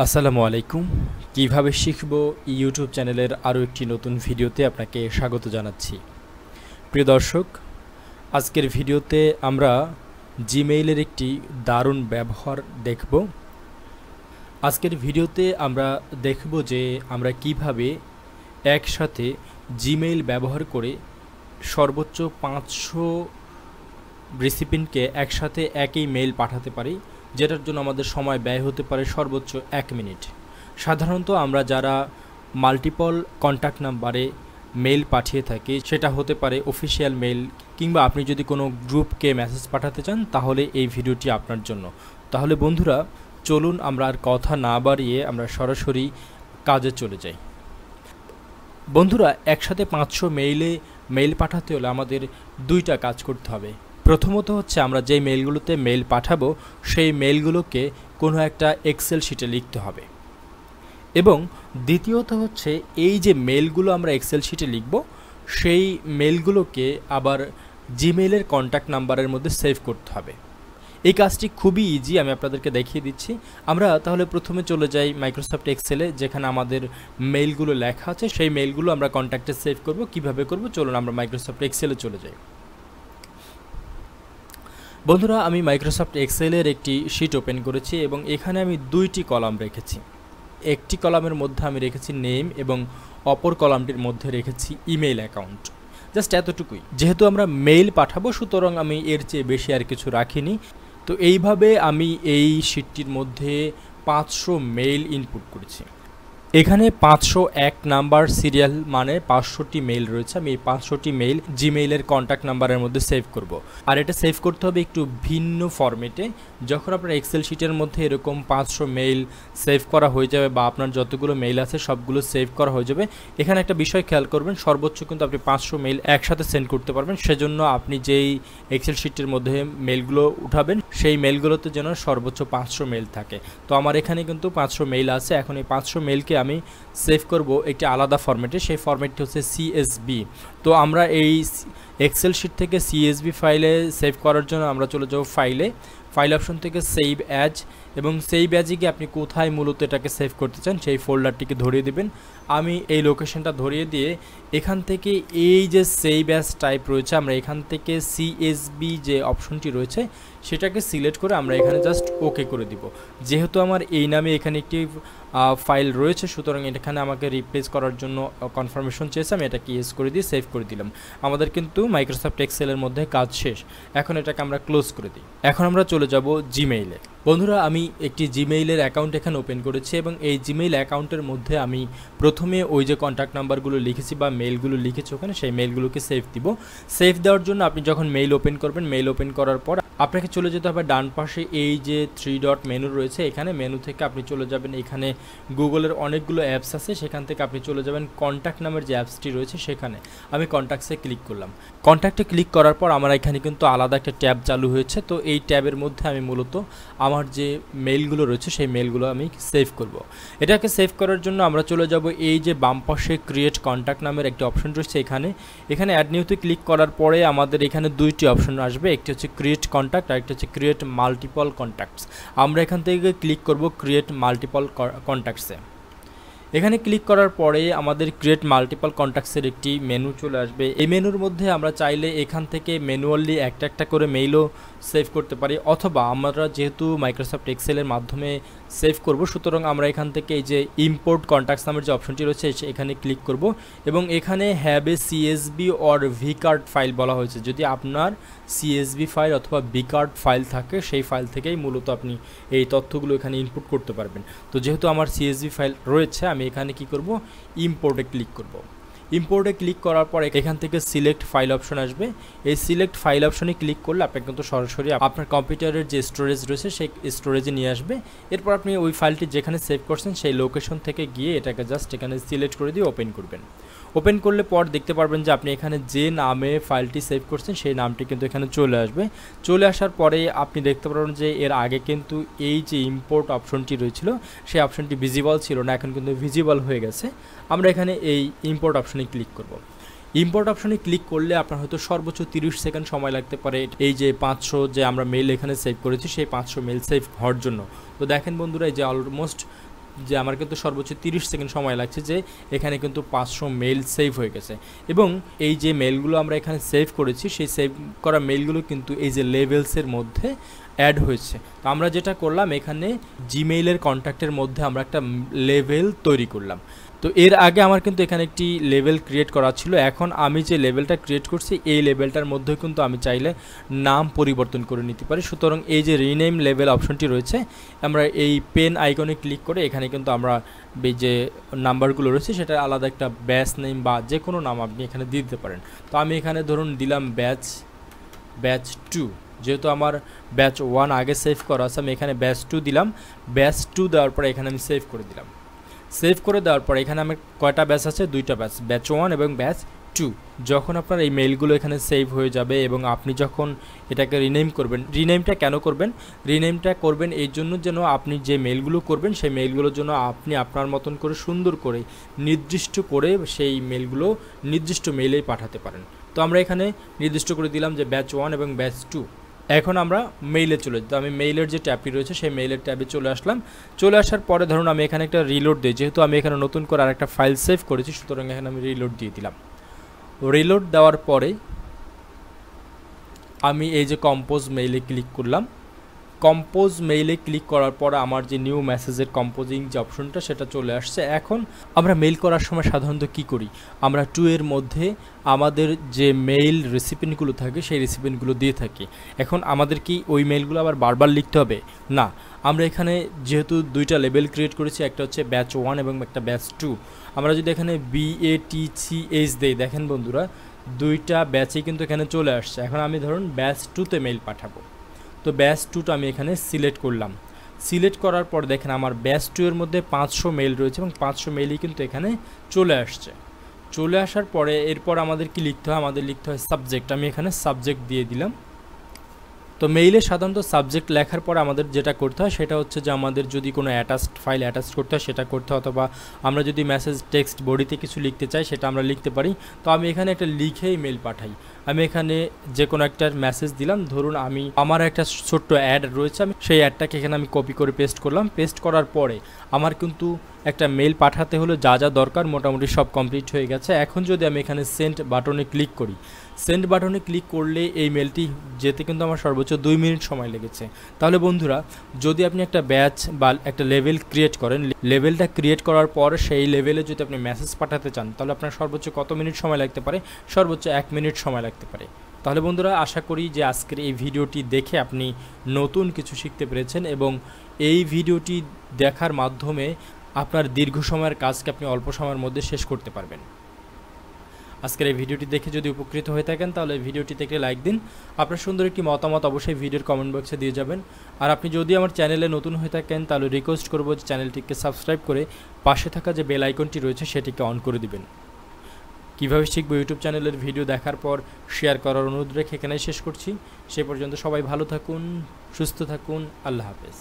আসসালামু আলাইকুম। কিভাবে শিখবো ইউটিউব চ্যানেলের আরও একটি নতুন ভিডিওতে আপনাকে স্বাগত জানাচ্ছি। প্রিয় দর্শক, আজকের ভিডিওতে আমরা জিমেইলের একটি দারুণ ব্যবহার দেখব। আজকের ভিডিওতে আমরা দেখব যে আমরা কিভাবে একসাথে জিমেইল ব্যবহার করে সর্বোচ্চ 500 রেসিপিনকে একসাথে একই মেইল পাঠাতে পারি, যেটার জন্য আমাদের সময় ব্যয় হতে পারে সর্বোচ্চ 1 মিনিট। সাধারণত আমরা যারা মাল্টিপল কন্ট্যাক্ট নাম্বারে মেইল পাঠিয়ে থাকি, সেটা হতে পারে অফিসিয়াল মেইল, কিংবা আপনি যদি কোনো গ্রুপকে মেসেজ পাঠাতে চান তাহলে এই ভিডিওটি আপনার জন্য। তাহলে বন্ধুরা, চলুন আমরা আর কথা না বাড়িয়ে আমরা সরাসরি কাজে চলে যাই। বন্ধুরা, একসাথে 500 মেইল পাঠাতে হলে আমাদের দুইটা কাজ করতে হবে। প্রথমত হচ্ছে আমরা যেই মেইলগুলোতে মেইল পাঠাবো সেই মেইলগুলোকে কোনো একটা এক্সেল শিটে লিখতে হবে, এবং দ্বিতীয়ত হচ্ছে এই যে মেইলগুলো আমরা এক্সেল শিটে লিখব সেই মেইলগুলোকে আবার জিমেইলের কন্ট্যাক্ট নাম্বারের মধ্যে সেভ করতে হবে। এই কাজটি খুবই ইজি, আমি আপনাদেরকে দেখিয়ে দিচ্ছি। আমরা তাহলে প্রথমে চলে যাই মাইক্রোসফট এক্সেলে, যেখানে আমাদের মেইলগুলো লেখা আছে। সেই মেইলগুলো আমরা কন্ট্যাক্টে সেভ করব। কিভাবে করব, চলুন আমরা মাইক্রোসফট এক্সেলে চলে যাই। বন্ধুরা, আমি মাইক্রোসফট এক্সেলের একটি শিট ওপেন করেছি এবং এখানে আমি দুইটি কলাম রেখেছি। একটি কলামের মধ্যে আমি রেখেছি নেম এবং অপর কলামটির মধ্যে রেখেছি ইমেইল অ্যাকাউন্ট। জাস্ট এতটুকুই। যেহেতু আমরা মেইল পাঠাবো, সুতরাং আমি এর চেয়ে বেশি আর কিছু রাখিনি। তো এইভাবে আমি এই শিটটির মধ্যে 500 মেইল ইনপুট করেছি। এখানে 501 নাম্বার সিরিয়াল মানে 500টি মেইল রয়েছে। আমি এই 500টি মেইল জিমেইলের কন্ট্যাক্ট নাম্বারের মধ্যে সেভ করব। আর এটা সেভ করতে হবে একটু ভিন্ন ফরম্যাটে। যখন আপনার এক্সেল শিটের মধ্যে এরকম 500 মেইল সেভ করা হয়ে যাবে, বা আপনার যতগুলো মেইল আছে সবগুলো সেভ করা হয়ে যাবে, এখানে একটা বিষয় খেয়াল করবেন, সর্বোচ্চ কিন্তু আপনি 500 মেইল একসাথে সেন্ড করতে পারবেন। সেজন্য আপনি যেই এক্সেল শিটের মধ্যে মেইলগুলো উঠাবেন সেই মেইলগুলোতে যেন সর্বোচ্চ 500 মেইল থাকে। তো আমার এখানে কিন্তু 500 মেইল আছে। এখন এই 500 মেইলকে আমি সেভ করব একটি আলাদা ফরম্যাটে। সেই ফরম্যাটটি হচ্ছে সিএসভি। তো আমরা এই এক্সেল শিট থেকে সিএসভি ফাইলে সেভ করার জন্য আমরা চলে যাব ফাইল অপশন থেকে সেভ অ্যাজ, এবং সেভ অ্যাজে গিয়ে আপনি কোথায় মূলত এটাকে সেভ করতে চান সেই ফোল্ডারটিকে ধরিয়ে দেবেন। আমি এই লোকেশনটা ধরিয়ে দিয়ে এখান থেকে এই যে সেভ অ্যাজ টাইপ রয়েছে, আমরা এখান থেকে সিএসভি যে অপশনটি রয়েছে সেটাকে সিলেক্ট করে আমরা এখানে জাস্ট ওকে করে দিব। যেহেতু আমার এই নামে এখানে একটি ফাইল রয়েছে, সুতরাং এখানে আমাকে রিপ্লেস করার জন্য কনফার্মেশন চেয়েছে। আমি এটাকে ইয়েস করে দিয়ে সেভ করে দিলাম। আমাদের কিন্তু মাইক্রোসফট এক্সেলের মধ্যে কাজ শেষ। এখন এটাকে আমরা ক্লোজ করে দিই। এখন আমরা চলে যাব জিমেইলে। বন্ধুরা, আমি একটি জিমেইলের অ্যাকাউন্ট এখানে ওপেন করেছি এবং এই জিমেইল অ্যাকাউন্টের মধ্যে আমি প্রথমে ওই যে কন্ট্যাক্ট নাম্বারগুলো লিখেছি বা মেইলগুলো লিখেছি ওখানে, সেই মেইলগুলোকে সেভ দিব। সেভ দেওয়ার জন্য আপনি যখন মেইল ওপেন করবেন, মেইল ওপেন করার পর আপনাকে চলে যেতে হবে ডান পাশে এই যে 3 ডট মেনু রয়েছে, এখানে মেনু থেকে আপনি চলে যাবেন, এখানে গুগলের অনেকগুলো অ্যাপস আছে, সেখান থেকে আপনি চলে যাবেন কন্ট্যাক্ট নামের যে অ্যাপসটি রয়েছে সেখানে। আমি কন্ট্যাক্টসে ক্লিক করলাম। কন্ট্যাক্টে ক্লিক করার পর আমার এখানে কিন্তু আলাদা একটা ট্যাব চালু হয়েছে। তো এই ট্যাবের মধ্যে আমি মূলত আমার যে মেইলগুলো রয়েছে সেই মেইলগুলো আমি সেভ করব। এটাকে সেভ করার জন্য আমরা চলে যাব এই যে বাম পাশে ক্রিয়েট কন্ট্যাক্ট নামের একটি অপশন রয়েছে, এখানে অ্যাড নিউতে ক্লিক করার পরে আমাদের এখানে দুইটি অপশন আসবে। একটি হচ্ছে ক্রিয়েট কন্ট্যাক্ট আর একটা হচ্ছে ক্রিয়েট মাল্টিপল কন্ট্যাক্টস। আমরা এখান থেকে ক্লিক করব ক্রিয়েট মাল্টিপল কন্ট্যাক্টসে। এখানে ক্লিক করার পরে আমাদের ক্রিয়েট মাল্টিপল কন্ট্যাক্টসের একটি মেনু চলে আসবে। এই মেনুর মধ্যে আমরা চাইলে এখান থেকে ম্যানুয়ালি একটা একটা করে মেইলও সেভ করতে পারি, অথবা আমরা যেহেতু মাইক্রোসফট এক্সেলের মাধ্যমে সেভ করব, সুতরাং আমরা এখান থেকে এই যে ইম্পোর্ট কন্ট্যাক্টস নামের যে অপশনটি রয়েছে এখানে ক্লিক করব, এবং এখানে have a CSV or vCard file বলা হয়েছে। যদি আপনার সিএসভি ফাইল অথবা ভিকার্ড ফাইল থাকে, সেই ফাইল থেকেই মূলত আপনি এই তথ্যগুলো এখানে ইনপুট করতে পারবেন। তো যেহেতু আমার সিএসভি ফাইল রয়েছে, আমি এখানে কি করব, ইম্পোর্টে ক্লিক করব। ইম্পোর্টে ক্লিক করার পর এখান থেকে সিলেক্ট ফাইল অপশন আসবে। এই সিলেক্ট ফাইল অপশনে ক্লিক করলে আপনাকে কিন্তু সরাসরি আপনার কম্পিউটারের যে স্টোরেজ রয়েছে সেই স্টোরেজে নিয়ে আসবে। এরপর আপনি ওই ফাইলটি যেখানে সেভ করছেন সেই লোকেশন থেকে গিয়ে এটাকে জাস্ট এখানে সিলেক্ট করে দিয়ে ওপেন করবেন। ওপেন করলে পর দেখতে পারবেন যে আপনি এখানে যে নামে ফাইলটি সেভ করছেন সেই নামটি কিন্তু এখানে চলে আসবে। চলে আসার পরে আপনি দেখতে পারবেন যে এর আগে কিন্তু এই যে ইম্পোর্ট অপশনটি রয়েছিল সেই অপশনটি ভিজিবল ছিল না, এখন কিন্তু ভিজিবল হয়ে গেছে। আমরা এখানে এই ইম্পোর্ট অপশনে ক্লিক করব। ইম্পোর্ট অপশনে ক্লিক করলে আপনার হয়তো সর্বোচ্চ 30 সেকেন্ড সময় লাগতে পারে এই যে 500 যে আমরা মেইল এখানে সেভ করেছি সেই 500 মেইল সেভ হওয়ার জন্য। তো দেখেন বন্ধুরা, এই যে অলমোস্ট যে আমার কিন্তু সর্বোচ্চ 30 সেকেন্ড সময় লাগছে যে এখানে কিন্তু 500 মেইল সেভ হয়ে গেছে এবং এই যে মেইলগুলো আমরা এখানে সেভ করেছি সেই সেভ করা মেইলগুলো কিন্তু এই যে লেভেলসের মধ্যে অ্যাড হয়েছে। তো আমরা যেটা করলাম এখানে জিমেইলের কন্ট্যাক্টের মধ্যে আমরা একটা লেভেল তৈরি করলাম। তো এর আগে আমার কিন্তু এখানে একটি লেভেল ক্রিয়েট করা ছিল, এখন আমি যে লেভেলটা ক্রিয়েট করছি এই লেভেলটার মধ্যে কিন্তু আমি চাইলে নাম পরিবর্তন করে নিতে পারি। সুতরাং এই যে রিনেম লেভেল অপশনটি রয়েছে, আমরা এই পেন আইকনে ক্লিক করে এখানে কিন্তু আমরা এই যে নাম্বারগুলো রয়েছে সেটা আলাদা একটা ব্যাচ নেম বা যে কোনো নাম আপনি এখানে দিয়ে দিতে পারেন। তো আমি এখানে ধরুন দিলাম ব্যাচ 2, যেহেতু আমার ব্যাচ 1 আগে সেভ করা আছে আমি এখানে ব্যাচ 2 দিলাম। ব্যাচ 2 দেওয়ার পরে এখানে আমি সেভ করে দিলাম। সেভ করে দেওয়ার পরে এখানে আমার কয়টা ব্যাচ আছে, 2টা ব্যাচ 1 এবং ব্যাচ 2। যখন আপনার এই মেইলগুলো এখানে সেভ হয়ে যাবে এবং আপনি যখন এটাকে রিনেম করবেন, রিনেমটা কেন করবেন, রিনেমটা করবেন এই জন্য যেন আপনি যে মেইলগুলো করবেন সেই মেইলগুলোর জন্য আপনি আপনার মতন করে সুন্দর করে নির্দিষ্ট করে সেই মেইলগুলো নির্দিষ্ট মেইলেই পাঠাতে পারেন। তো আমরা এখানে নির্দিষ্ট করে দিলাম যে ব্যাচ 1 এবং ব্যাচ 2। এখন আমরা মেইলে চলে যেতে, আমি মেইলের যে ট্যাবটি রয়েছে সেই মেইলের ট্যাবে চলে আসলাম। চলে আসার পরে ধরুন আমি এখানে একটা রিলোড দিই, যেহেতু আমি এখানে নতুন করে আরেকটা ফাইল সেভ করেছি সুতরাং এখানে আমি রিলোড দিয়ে দিলাম। রিলোড দেওয়ার পরে আমি এই যে কম্পোজ মেইলে ক্লিক করলাম। কম্পোজ মেইলে ক্লিক করার পর আমার যে নিউ মেসেজের কম্পোজিং যে অপশনটা সেটা চলে আসছে। এখন আমরা মেইল করার সময় সাধারণত কি করি, আমরা 2 এর মধ্যে আমাদের যে মেইল রেসিপিগুলো থাকে সেই রেসিপিগুলো দিয়ে থাকি। এখন আমাদের কি ওই মেইলগুলো আবার বারবার লিখতে হবে না, আমরা এখানে যেহেতু 2টা লেভেল ক্রিয়েট করেছি, একটা হচ্ছে ব্যাচ 1 এবং একটা ব্যাচ 2, আমরা যদি এখানে BATCH দেই, দেখেন বন্ধুরা 2টা ব্যাচই কিন্তু এখানে চলে আসছে। এখন আমি ধরুন ব্যাচ 2তে মেইল পাঠাবো, তো ব্যাচ 2টা আমি এখানে সিলেক্ট করলাম। সিলেক্ট করার পর দেখেন আমার ব্যাচ 2 এর মধ্যে 500 মেইল রয়েছে এবং 500 মেইলই কিন্তু এখানে চলে আসছে। চলে আসার পরে এরপর আমাদের কি লিখতে হয়, আমাদের লিখতে হয় সাবজেক্ট। আমি এখানে সাবজেক্ট দিয়ে দিলাম। তো মেইলে সাধারণত সাবজেক্ট লেখার পর আমাদের যেটা করতে হয় সেটা হচ্ছে যে আমাদের যদি কোনো অ্যাটাচড ফাইল অ্যাটাচ করতে হয় সেটা করতে হয়, অথবা আমরা যদি মেসেজ টেক্সট বডিতে কিছু লিখতে চাই সেটা আমরা লিখতে পারি। তো আমি এখানে একটা লিখেই মেইল পাঠাই। আমি এখানে যে কোনো একটা মেসেজ দিলাম, ধরুন আমি আমার একটা ছোট্ট অ্যাড রয়েছে, আমি সেই অ্যাডটাকে এখানে আমি কপি করে পেস্ট করলাম। পেস্ট করার পরে আমার কিন্তু একটা মেইল পাঠাতে হলে যা যা দরকার মোটামুটি সব কমপ্লিট হয়ে গেছে। এখন যদি আমি এখানে সেন্ড বাটনে ক্লিক করি, সেন্ড বাটনে ক্লিক করলে এই মেলটি যেতে কিন্তু আমার সর্বোচ্চ 2 মিনিট সময় লেগেছে। তাহলে বন্ধুরা যদি আপনি একটা ব্যাচ বা একটা লেভেল ক্রিয়েট করেন, লেভেলটা ক্রিয়েট করার পর সেই লেভেলে যদি আপনি মেসেজ পাঠাতে চান তাহলে আপনার সর্বোচ্চ কত মিনিট সময় লাগতে পারে, সর্বোচ্চ 1 মিনিট সময় লাগতে পারে। তাহলে বন্ধুরা আশা করি যে আজকের এই ভিডিওটি দেখে আপনি নতুন কিছু শিখতে পেরেছেন এবং এই ভিডিওটি দেখার মাধ্যমে আপনার দীর্ঘ সময়ের কাজকে আপনি অল্প সময়ের মধ্যে শেষ করতে পারবেন। আজকের এই ভিডিওটি দেখে যদি উপকৃত হয়ে থাকেন তাহলে ভিডিওটিতে একটি লাইক দিন। আপনার সুন্দর একটি মতামত অবশ্যই ভিডিওর কমেন্ট বক্সে দিয়ে যাবেন। আর আপনি যদি আমার চ্যানেলে নতুন হয়ে থাকেন তাহলে রিকোয়েস্ট করব যে চ্যানেলটিকে সাবস্ক্রাইব করে পাশে থাকা যে বেল আইকনটি রয়েছে সেটিকে অন করে দিবেন। কিভাবে শিখবো ইউটিউব চ্যানেলের ভিডিও দেখার পর শেয়ার করার অনুরোধ রেখে এখানেই শেষ করছি। সে পর্যন্ত সবাই ভালো থাকুন, সুস্থ থাকুন, আল্লাহ হাফেজ।